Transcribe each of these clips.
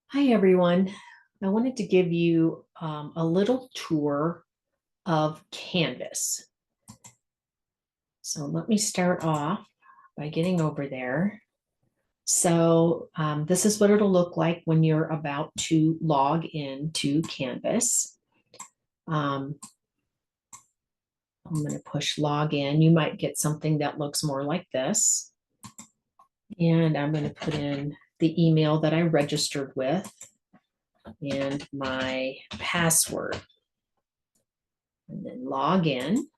Hi, everyone. I wanted to give you a little tour of Canvas. So let me start off by getting over there. So this is what it'll look like when you're about to log in to Canvas. Um, I'm going to push log in. You might get something that looks more like this. And I'm going to put in the email that I registered with and my password. And then log in.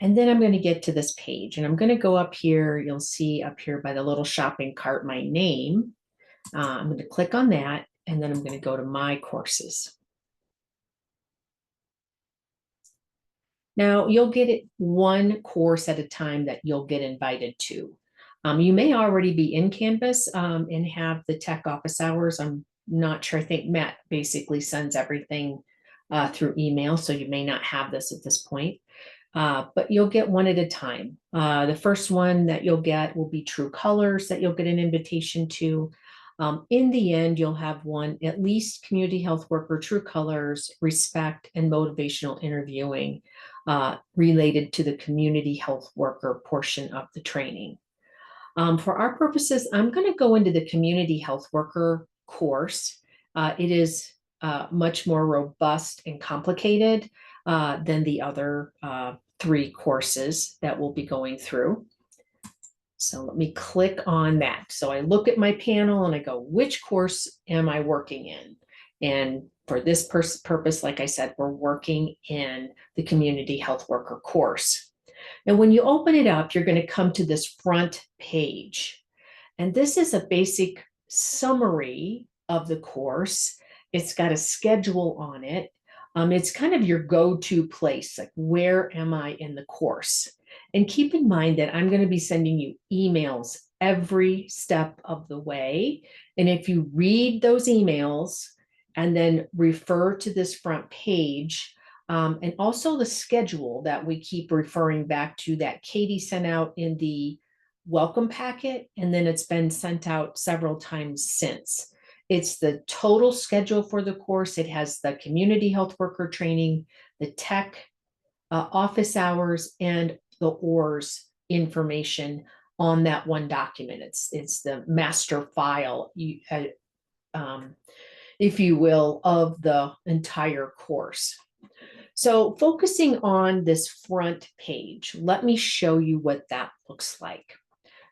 And then I'm going to get to this page and I'm going to go up here. You'll see up here by the little shopping cart, my name. I'm going to click on that and then I'm going to go to my courses. Now you'll get it one course at a time that you'll get invited to. You may already be in Canvas and have the tech office hours. I'm not sure. I think Matt basically sends everything through email, so you may not have this at this point. But you'll get one at a time. The first one that you'll get will be True Colors that you'll get an invitation to. In the end, you'll have one, at least Community Health Worker, True Colors, Respect, and Motivational Interviewing related to the Community Health Worker portion of the training. For our purposes, I'm going to go into the Community Health Worker course. It is much more robust and complicated than the other three courses that we'll be going through. So let me click on that. So I look at my panel and I go, which course am I working in? And for this purpose, like I said, we're working in the Community Health Worker course. And when you open it up, you're going to come to this front page. And this is a basic summary of the course. It's got a schedule on it. It's kind of your go-to place, like where am I in the course? And keep in mind that I'm going to be sending you emails every step of the way. And if you read those emails and then refer to this front page, and also the schedule that we keep referring back to that Katie sent out in the welcome packet, and then it's been sent out several times since. It's the total schedule for the course. It has the community health worker training, the tech office hours, and the ORS information on that one document. It's the master file, if you will, of the entire course. So focusing on this front page, let me show you what that looks like.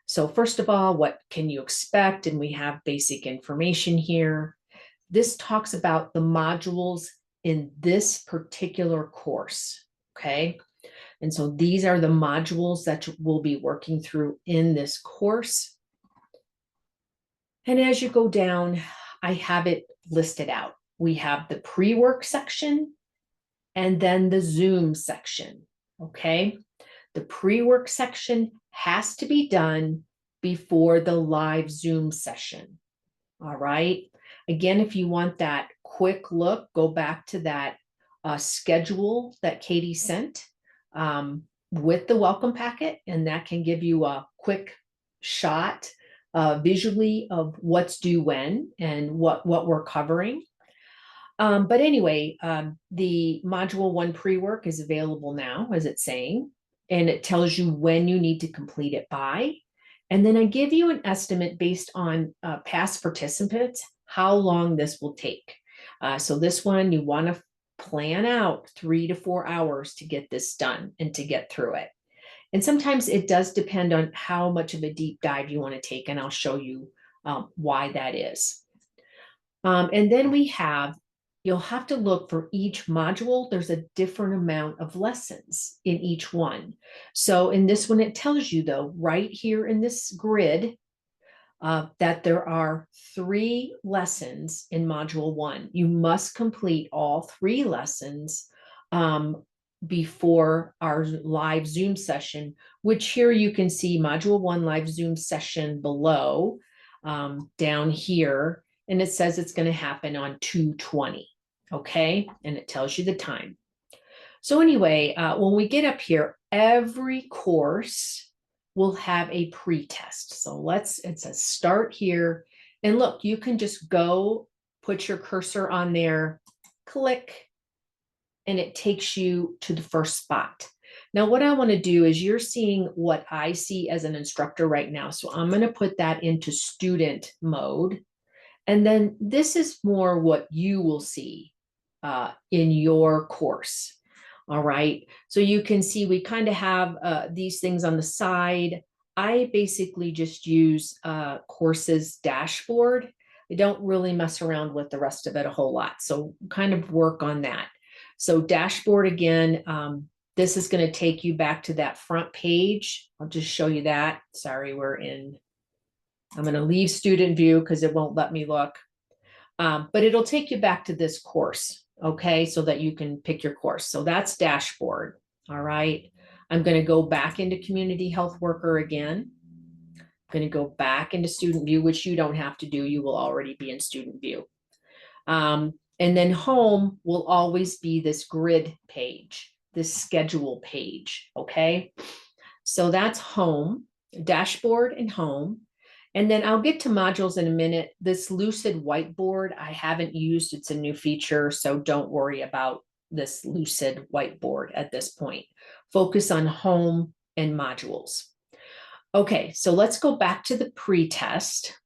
So first of all, what can you expect? And we have basic information here. This talks about the modules in this particular course, okay? And so these are the modules that we'll be working through in this course. And as you go down, I have it listed out. We have the pre-work section and then the Zoom section, okay? The pre-work section has to be done before the live Zoom session, all right? Again, if you want that quick look, go back to that schedule that Katie sent with the welcome packet, and that can give you a quick shot visually of what's due when and what we're covering. But anyway, the module 1 pre-work is available now, as it's saying, and it tells you when you need to complete it by. And then I give you an estimate based on past participants, how long this will take. So this one, you want to plan out 3 to 4 hours to get this done and to get through it. And sometimes it does depend on how much of a deep dive you want to take, and I'll show you why that is. And then you'll have to look for each module. There's a different amount of lessons in each one. So in this one, it tells you though, right here in this grid, that there are 3 lessons in module 1. You must complete all 3 lessons before our live Zoom session, which here you can see module 1 live Zoom session below, down here. And it says it's going to happen on 2/20. Okay. And it tells you the time. So anyway, when we get up here, every course will have a pre-test. So it's a start here. And look, you can just go put your cursor on there, click, and it takes you to the first spot. Now, what I want to do is you're seeing what I see as an instructor right now. So I'm going to put that into student mode. And then this is more what you will see in your course. All right. So you can see we kind of have these things on the side. I basically just use courses dashboard. I don't really mess around with the rest of it a whole lot. So kind of work on that. So dashboard again, this is going to take you back to that front page. I'll just show you that. Sorry, I'm going to leave student view because it won't let me look. But it'll take you back to this course, okay, so that you can pick your course. So that's dashboard, all right. I'm going to go back into community health worker again. I'm going to go back into student view, which you don't have to do. You will already be in student view. And then home will always be this grid page, this schedule page, okay? So that's home, dashboard and home. And then I'll get to modules in a minute. This Lucid whiteboard I haven't used. It's a new feature, so don't worry about this Lucid whiteboard at this point. Focus on home and modules. Okay, so let's go back to the pre-test.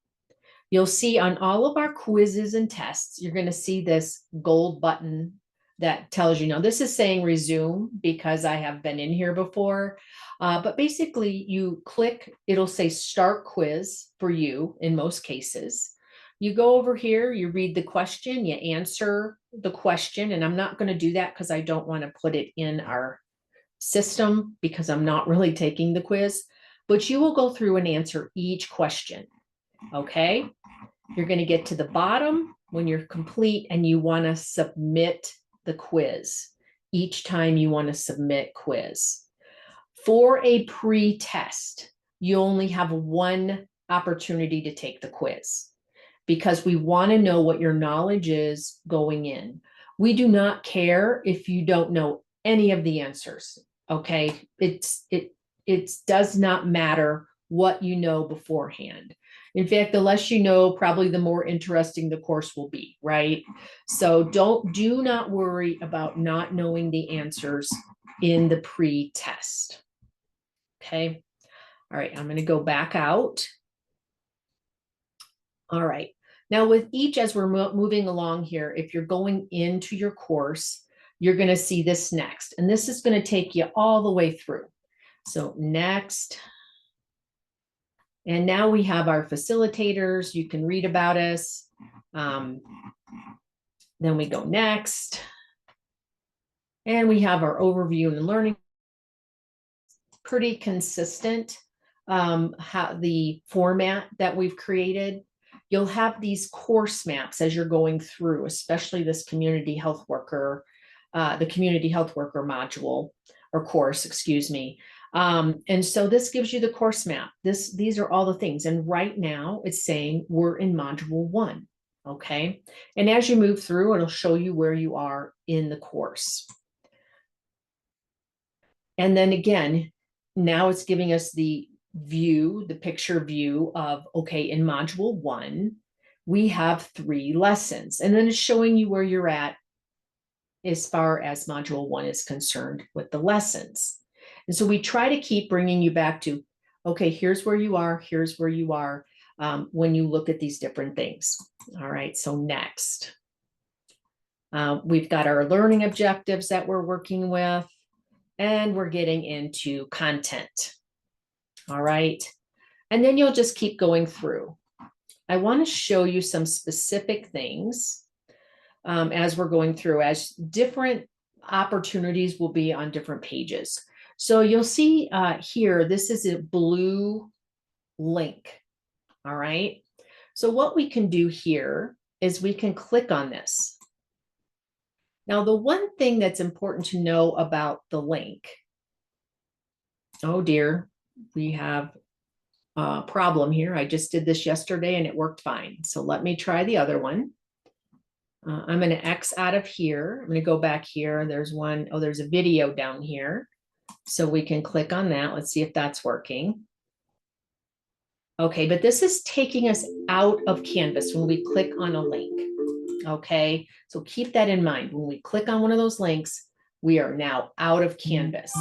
You'll see on all of our quizzes and tests, you're going to see this gold button that tells you, now this is saying resume because I have been in here before. But basically you click, it'll say start quiz for you in most cases. You go over here, you read the question, you answer the question, and I'm not going to do that because I don't want to put it in our system because I'm not really taking the quiz, but you will go through and answer each question. Okay, you're going to get to the bottom when you're complete and you want to submit the quiz. Each time you want to submit quiz. For a pre-test, you only have one opportunity to take the quiz because we want to know what your knowledge is going in. We do not care if you don't know any of the answers. Okay, it does not matter what you know beforehand. In fact, the less you know, probably the more interesting the course will be, right? So do not worry about not knowing the answers in the pre-test. Okay. All right, I'm going to go back out. All right. Now with each, as we're moving along here, if you're going into your course, you're going to see this next, and this is going to take you all the way through. So next. And now we have our facilitators. You can read about us. Then we go next. And we have our overview and learning. Pretty consistent, how the format that we've created. You'll have these course maps as you're going through, especially this community health worker, the community health worker module or course, excuse me. And so this gives you the course map. These are all the things. And right now it's saying we're in module 1. Okay. And as you move through, it'll show you where you are in the course. And then again, now it's giving us the view, the picture view of, okay, in module 1, we have 3 lessons. And then it's showing you where you're at as far as module 1 is concerned with the lessons. And so we try to keep bringing you back to, okay, here's where you are, here's where you are when you look at these different things. All right, so next. We've got our learning objectives that we're working with, and we're getting into content. All right, and then you'll just keep going through. I want to show you some specific things as we're going through, as different opportunities will be on different pages. So you'll see here, this is a blue link. All right. So what we can do here is we can click on this. Now, the one thing that's important to know about the link, oh dear, we have a problem here. I just did this yesterday and it worked fine. So let me try the other one. I'm going to X out of here. I'm going to go back here. There's one, oh, there's a video down here. So we can click on that. Let's see if that's working. Okay, but this is taking us out of Canvas when we click on a link. Okay, so keep that in mind. When we click on one of those links, we are now out of Canvas.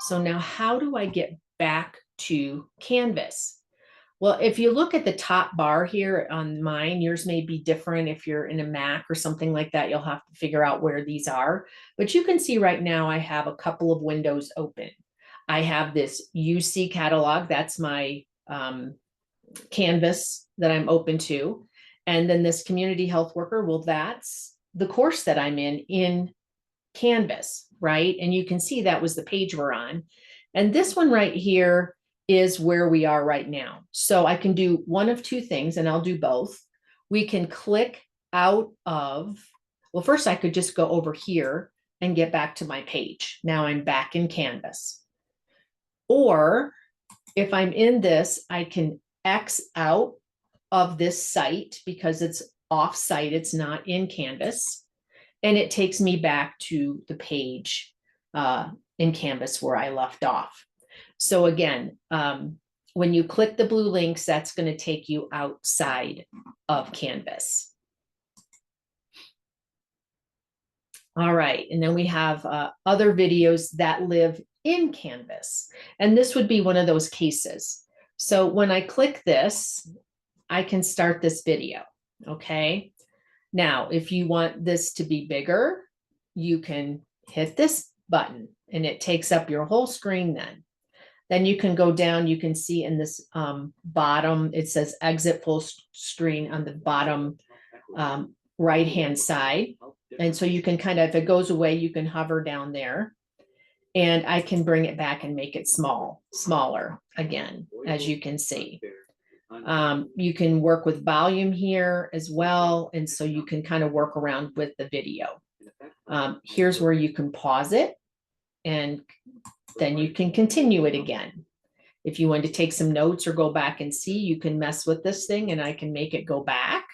So now how do I get back to Canvas? Well, if you look at the top bar here on mine, yours may be different. If you're in a Mac or something like that, you'll have to figure out where these are. But you can see right now I have a couple of windows open. I have this UC catalog. That's my Canvas that I'm open to. And then this community health worker, well, that's the course that I'm in Canvas, right? And you can see that was the page we're on. And this one right here is where we are right now. So I can do one of two things, and I'll do both. We can click out of, well, first I could just go over here and get back to my page. Now I'm back in Canvas. Or if I'm in this, I can X out of this site because it's off site, it's not in Canvas. And it takes me back to the page in Canvas where I left off. So again, when you click the blue links, that's going to take you outside of Canvas. All right, and then we have other videos that live in Canvas. And this would be one of those cases. So when I click this, I can start this video, okay? Now, if you want this to be bigger, you can hit this button and it takes up your whole screen then. Then you can go down, you can see in this bottom, it says exit full screen on the bottom right-hand side. And so you can kind of, if it goes away, you can hover down there. And I can bring it back and make it smaller again, as you can see. You can work with volume here as well. And so you can kind of work around with the video. Here's where you can pause it and then you can continue it again. If you want to take some notes or go back and see, you can mess with this thing and I can make it go back.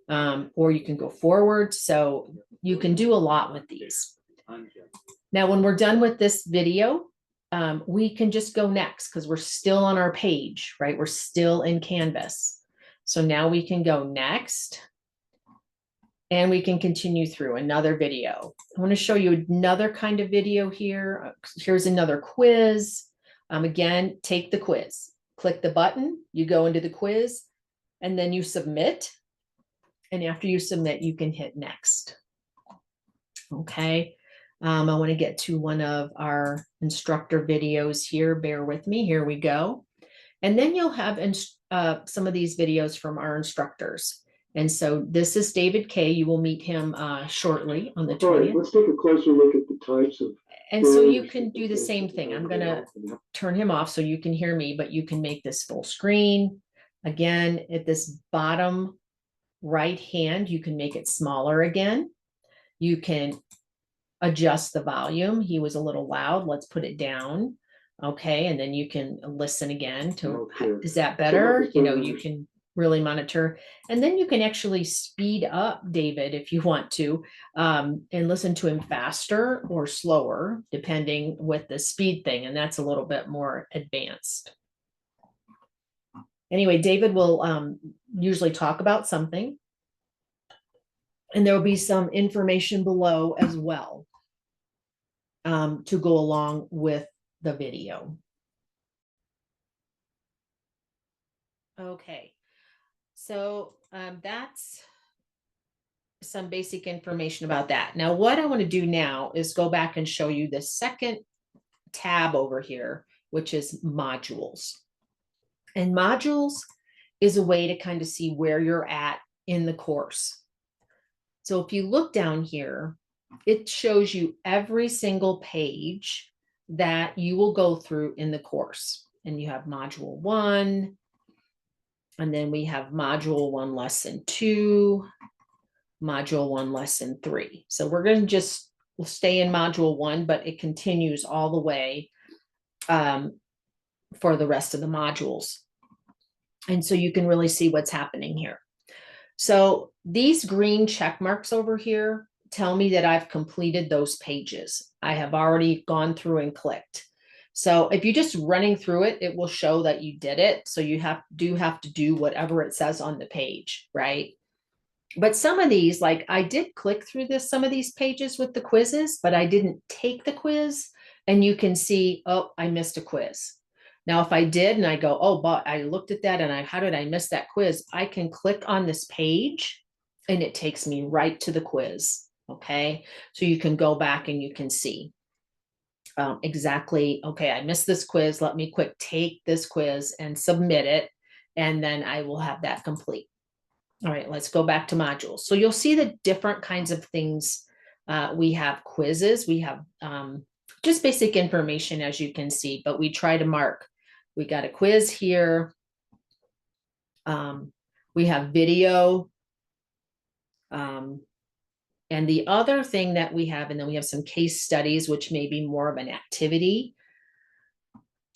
Or you can go forward. So you can do a lot with these. Now, when we're done with this video, we can just go next because we're still on our page, right? We're still in Canvas. So now we can go next and we can continue through another video. I want to show you another kind of video here. Here's another quiz. Again, take the quiz, click the button, you go into the quiz and then you submit. And after you submit, you can hit next. Okay. I want to get to one of our instructor videos here. Bear with me. Here we go. And then you'll have some of these videos from our instructors. And so this is David Kay. You will meet him shortly on the 20th. All right, let's take a closer look at the types of. And so you can do the same thing. I'm going to turn him off so you can hear me, but you can make this full screen. Again, at this bottom right hand, you can make it smaller again. You can adjust the volume. He was a little loud. Let's put it down. Okay. And then you can listen again to, is that better? You know, you can really monitor. And then you can actually speed up David if you want to, and listen to him faster or slower, depending with the speed thing. And that's a little bit more advanced. Anyway, David will usually talk about something. And there will be some information below as well to go along with the video. Okay, so that's some basic information about that. Now, what I want to do now is go back and show you the second tab over here, which is modules. And modules is a way to kind of see where you're at in the course. So if you look down here, it shows you every single page that you will go through in the course. And you have module 1, and then we have module 1, lesson 2, module 1, lesson 3. So we're going to just stay in module 1, but it continues all the way for the rest of the modules. And so you can really see what's happening here. So these green check marks over here tell me that I've completed those pages. I have already gone through and clicked. So if you're just running through it, it will show that you did it. So you do have to do whatever it says on the page, right? But some of these, like I did click through some of these pages with the quizzes, but I didn't take the quiz. And you can see, oh, I missed a quiz. Now, if I did and I go, oh, but I looked at that and how did I miss that quiz? I can click on this page and it takes me right to the quiz. Okay. So you can go back and you can see exactly, okay, I missed this quiz. Let me quick take this quiz and submit it. And then I will have that complete. All right, let's go back to modules. So you'll see the different kinds of things. We have quizzes, we have just basic information, as you can see, but we try to mark. We got a quiz here. We have video. And the other thing that we have, and then we have some case studies, which may be more of an activity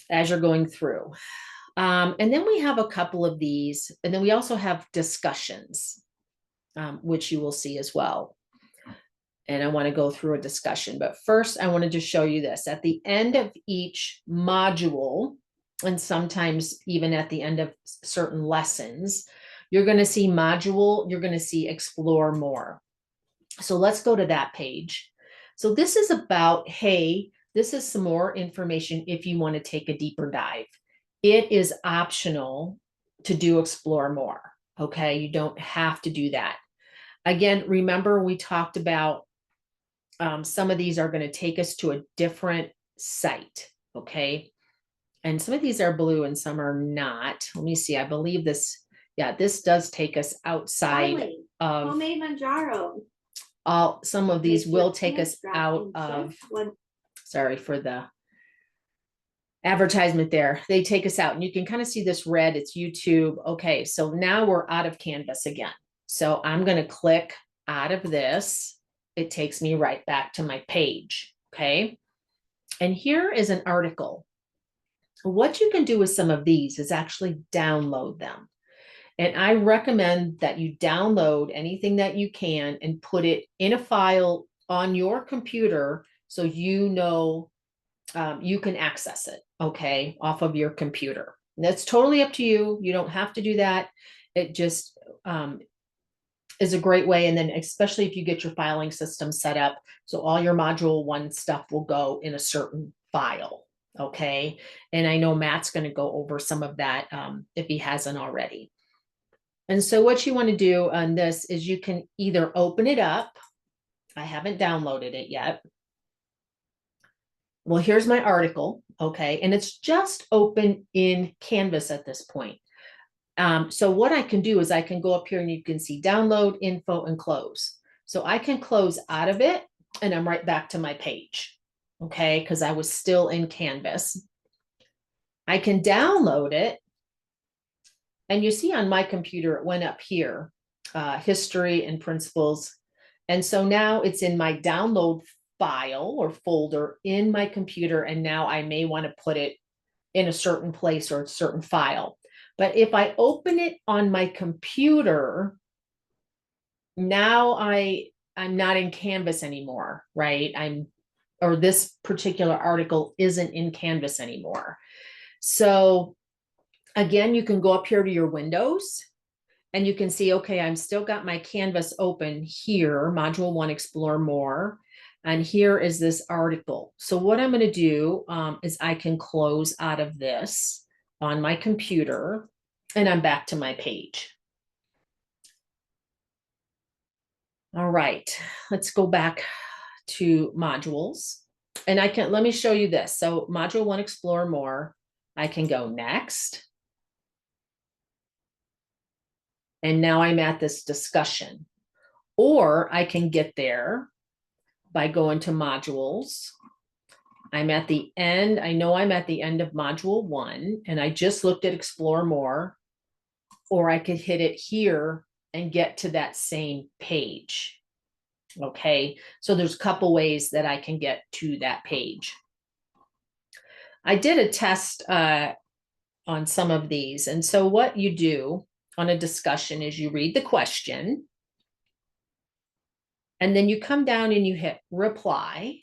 as you're going through. And then we have a couple of these, and then we also have discussions, which you will see as well. And I want to go through a discussion, but first I wanted to show you this. At the end of each module, and sometimes even at the end of certain lessons, you're going to see module, you're going to see explore more. So let's go to that page. So this is about, hey, this is some more information if you want to take a deeper dive. It is optional to do explore more. Okay, you don't have to do that. Again, remember we talked about some of these are going to take us to a different site. Okay, and some of these are blue and some are not. Let me see. I believe this. Yeah, this does take us outside of homemade Manjaro. Some of these will take us out of. Sorry for the advertisement there. They take us out and you can kind of see this red, it's YouTube. Okay, so now we're out of Canvas again. So I'm going to click out of this. It takes me right back to my page. Okay. And here is an article. What you can do with some of these is actually download them. And I recommend that you download anything that you can and put it in a file on your computer so you know you can access it, okay, off of your computer. And that's totally up to you. You don't have to do that. It just is a great way. And then especially if you get your filing system set up, so all your module 1 stuff will go in a certain file, okay? And I know Matt's going to go over some of that if he hasn't already. And so what you want to do on this is you can either open it up. I haven't downloaded it yet. Well, here's my article, okay? And it's just open in Canvas at this point. So what I can do is I can go up here and you can see download, info, and close. So I can close out of it and I'm right back to my page, okay? Because I was still in Canvas. I can download it. And you see on my computer, it went up here, history and principles. And so now it's in my download file or folder in my computer. And now I may want to put it in a certain place or a certain file. But if I open it on my computer, now I'm not in Canvas anymore, right? Or this particular article isn't in Canvas anymore. So again, you can go up here to your windows and you can see, okay, I'm still got my Canvas open here, module 1, explore more. And here is this article. So what I'm going to do is I can close out of this on my computer and I'm back to my page. All right, let's go back to modules. And let me show you this. So module 1, explore more. I can go next. And now I'm at this discussion. Or I can get there by going to modules. I'm at the end. I know I'm at the end of module 1 and I just looked at explore more, or I could hit it here and get to that same page. Okay, so there's a couple ways that I can get to that page. I did a test on some of these. And so what you do on a discussion is you read the question and then you come down and you hit reply.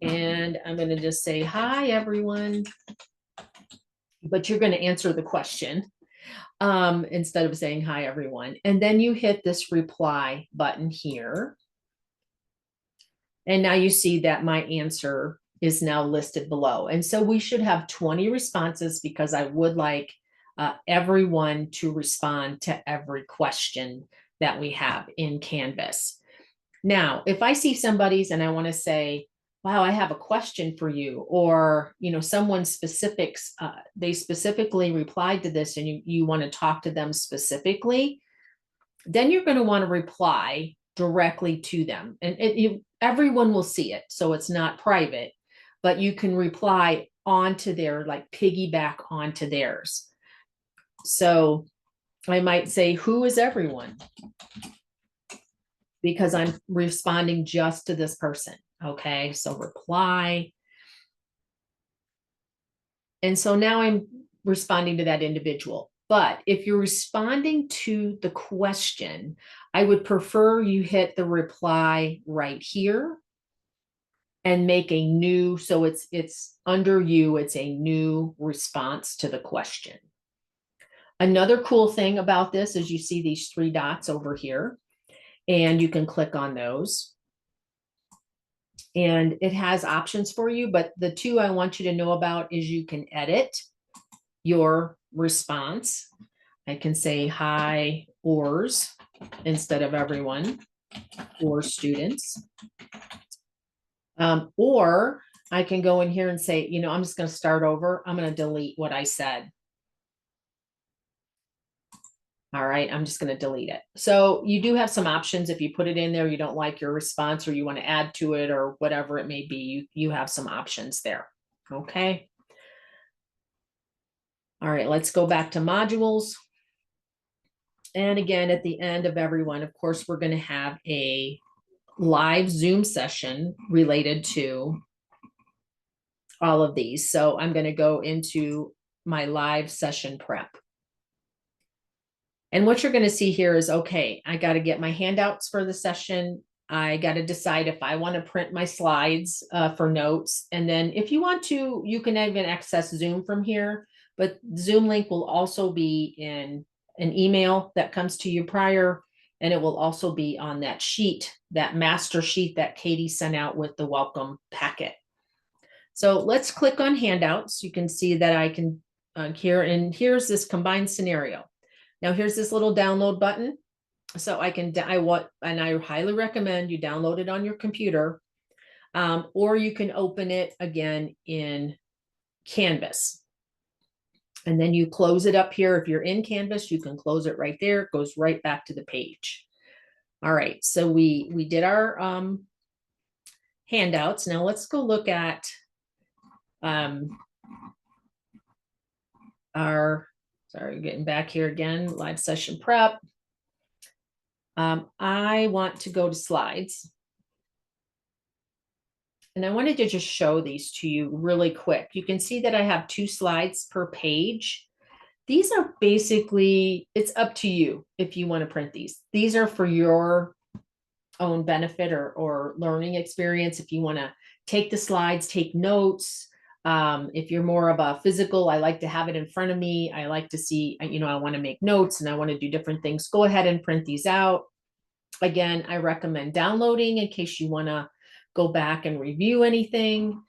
And I'm going to just say, hi, everyone. But you're going to answer the question instead of saying, hi, everyone. And then you hit this reply button here. And now you see that my answer is now listed below. And so we should have 20 responses because I would like everyone to respond to every question that we have in Canvas. Now, if I see somebody's and I want to say, wow, I have a question for you, or, someone specifics, they specifically replied to this and you want to talk to them specifically, then you're going to want to reply directly to them. And everyone will see it. So it's not private, but you can reply onto their, like piggyback onto theirs. So I might say, who is everyone? Because I'm responding just to this person. Okay, so reply. And so now I'm responding to that individual. But if you're responding to the question, I would prefer you hit the reply right here and make a new, so it's under you, it's a new response to the question. Another cool thing about this is you see these 3 dots over here, and you can click on those. And it has options for you, but the 2 I want you to know about is you can edit your response. I can say hi, ORs, instead of everyone, or students. Or I can go in here and say, I'm just going to start over. I'm going to delete what I said. All right, I'm just going to delete it. So you do have some options. If you put it in there, you don't like your response or you want to add to it or whatever it may be, you have some options there. Okay. All right, let's go back to modules. And again, at the end of everyone, of course, we're going to have a live Zoom session related to all of these. So I'm going to go into my live session prep. And what you're going to see here is, okay, I got to get my handouts for the session. I got to decide if I want to print my slides for notes. And then if you want to, you can even access Zoom from here, but Zoom link will also be in an email that comes to you prior. And it will also be on that sheet, that master sheet that Katie sent out with the welcome packet. So let's click on handouts. You can see that I can here, and here's this combined scenario. Now here's this little download button. So I highly recommend you download it on your computer, or you can open it again in Canvas. And then you close it up here. If you're in Canvas, you can close it right there. It goes right back to the page. All right, so we did our handouts. Now let's go look at getting back here again, live session prep. I want to go to slides. And I wanted to just show these to you really quick. You can see that I have 2 slides per page. These are basically, it's up to you if you want to print these. These are for your own benefit or learning experience. If you want to take the slides, take notes. If you're more of a physical, I like to have it in front of me. I like to see, I want to make notes and I want to do different things. Go ahead and print these out. Again, I recommend downloading in case you want to go back and review anything.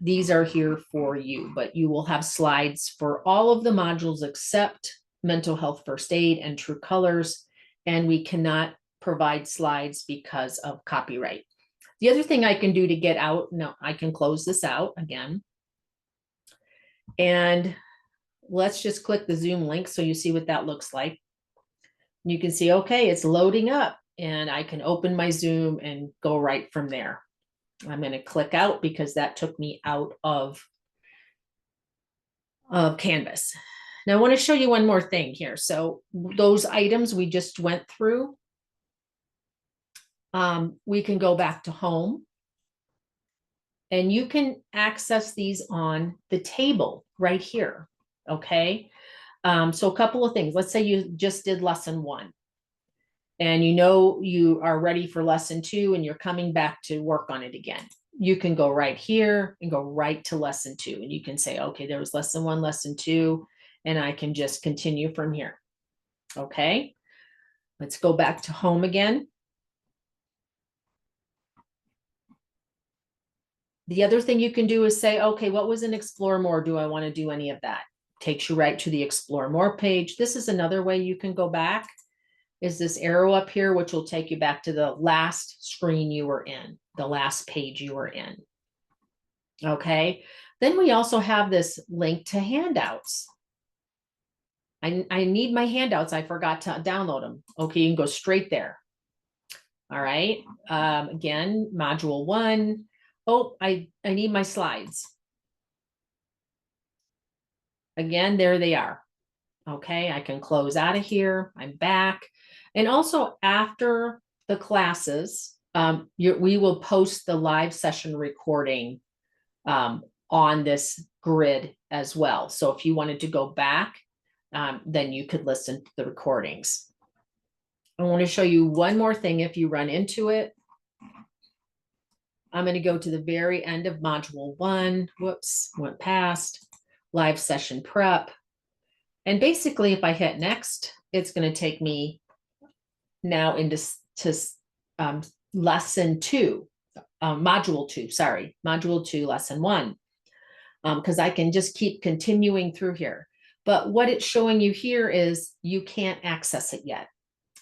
These are here for you, but you will have slides for all of the modules except mental health first aid and True Colors. And we cannot provide slides because of copyright. The other thing I can do to get out, I can close this out again. And let's just click the Zoom link so you see what that looks like. You can see, okay, it's loading up and I can open my Zoom and go right from there. I'm going to click out because that took me out of Canvas. Now I want to show you one more thing here. So those items we just went through, we can go back to home and you can access these on the table right here. Okay. So a couple of things. Let's say you just did lesson 1. and you know you are ready for lesson 2 and you're coming back to work on it again, you can go right here and go right to lesson 2. And you can say, okay, there was lesson 1, lesson 2, and I can just continue from here. Okay, let's go back to home again. The other thing you can do is say, okay, what was in Explore More? Do I want to do any of that? Takes you right to the Explore More page. This is another way you can go back, is this arrow up here, which will take you back to the last screen you were in, the last page you were in. Okay, then we also have this link to handouts. I need my handouts. I forgot to download them. Okay, you can go straight there. All right, again, module 1. Oh, I need my slides. Again, there they are. Okay, I can close out of here. I'm back. And also after the classes, we will post the live session recording on this grid as well. So if you wanted to go back, then you could listen to the recordings. I want to show you one more thing if you run into it. I'm going to go to the very end of module 1. Whoops, went past live session prep. And basically, if I hit next, it's going to take me now into lesson 2, module 2, sorry, module 2, lesson 1, because I can just keep continuing through here. But what it's showing you here is you can't access it yet.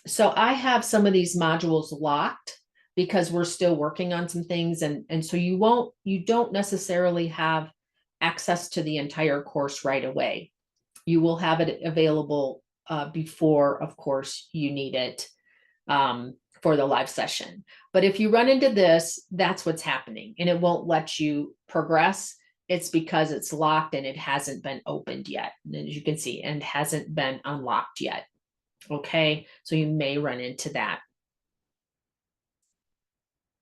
So I have some of these modules locked because we're still working on some things. And so you don't necessarily have access to the entire course right away. You will have it available before, of course, you need it for the live session. But if you run into this, that's what's happening, and it won't let you progress. It's because it's locked and it hasn't been opened yet, as you can see, and hasn't been unlocked yet. Okay, so you may run into that.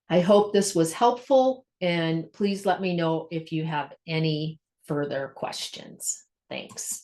I hope this was helpful, and please let me know if you have any further questions. Thanks.